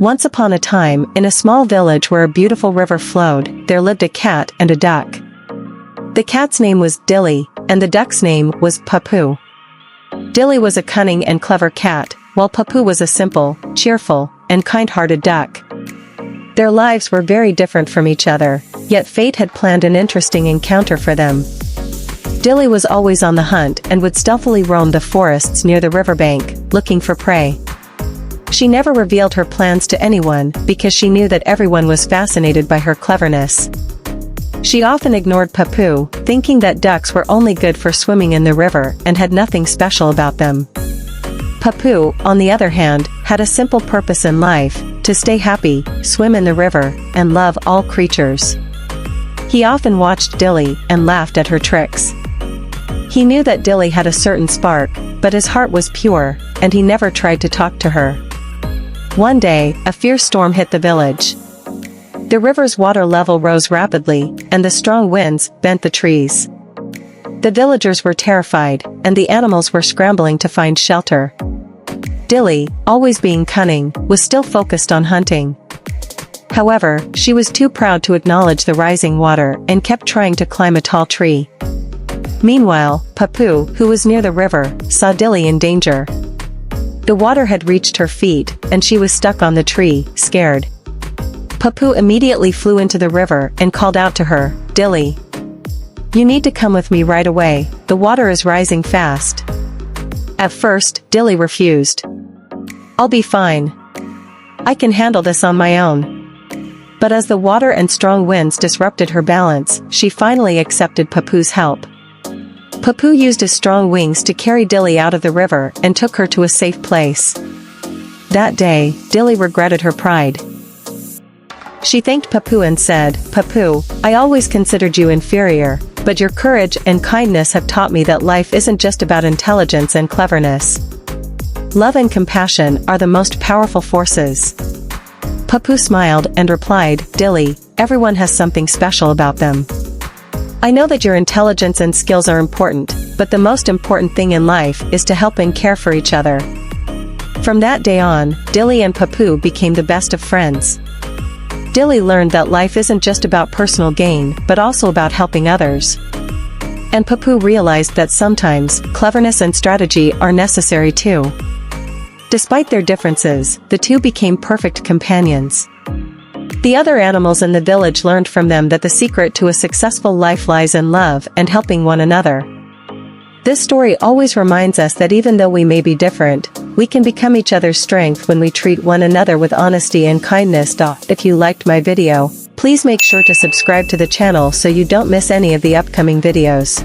Once upon a time, in a small village where a beautiful river flowed, there lived a cat and a duck. The cat's name was Dili, and the duck's name was Pappu. Dili was a cunning and clever cat, while Pappu was a simple, cheerful, and kind-hearted duck. Their lives were very different from each other, yet fate had planned an interesting encounter for them. Dili was always on the hunt and would stealthily roam the forests near the riverbank, looking for prey. She never revealed her plans to anyone because she knew that everyone was fascinated by her cleverness. She often ignored Pappu, thinking that ducks were only good for swimming in the river and had nothing special about them. Pappu, on the other hand, had a simple purpose in life: to stay happy, swim in the river, and love all creatures. He often watched Dili and laughed at her tricks. He knew that Dili had a certain spark, but his heart was pure, and he never tried to talk to her. One day, a fierce storm hit the village. The river's water level rose rapidly, and the strong winds bent the trees. The villagers were terrified, and the animals were scrambling to find shelter. Dili, always being cunning, was still focused on hunting. However, she was too proud to acknowledge the rising water and kept trying to climb a tall tree. Meanwhile, Pappu, who was near the river, saw Dili in danger. The water had reached her feet, and she was stuck on the tree, scared. Pappu immediately flew into the river and called out to her, "Dili, you need to come with me right away, the water is rising fast." At first, Dili refused. "I'll be fine. I can handle this on my own." But as the water and strong winds disrupted her balance, she finally accepted Pappu's help. Pappu used his strong wings to carry Dili out of the river and took her to a safe place. That day, Dili regretted her pride. She thanked Pappu and said, "Pappu, I always considered you inferior, but your courage and kindness have taught me that life isn't just about intelligence and cleverness. Love and compassion are the most powerful forces." Pappu smiled and replied, "Dili, everyone has something special about them. I know that your intelligence and skills are important, but the most important thing in life is to help and care for each other." From that day on, Dili and Pappu became the best of friends. Dili learned that life isn't just about personal gain, but also about helping others. And Pappu realized that sometimes, cleverness and strategy are necessary too. Despite their differences, the two became perfect companions. The other animals in the village learned from them that the secret to a successful life lies in love and helping one another. This story always reminds us that even though we may be different, we can become each other's strength when we treat one another with honesty and kindness. If you liked my video, please make sure to subscribe to the channel so you don't miss any of the upcoming videos.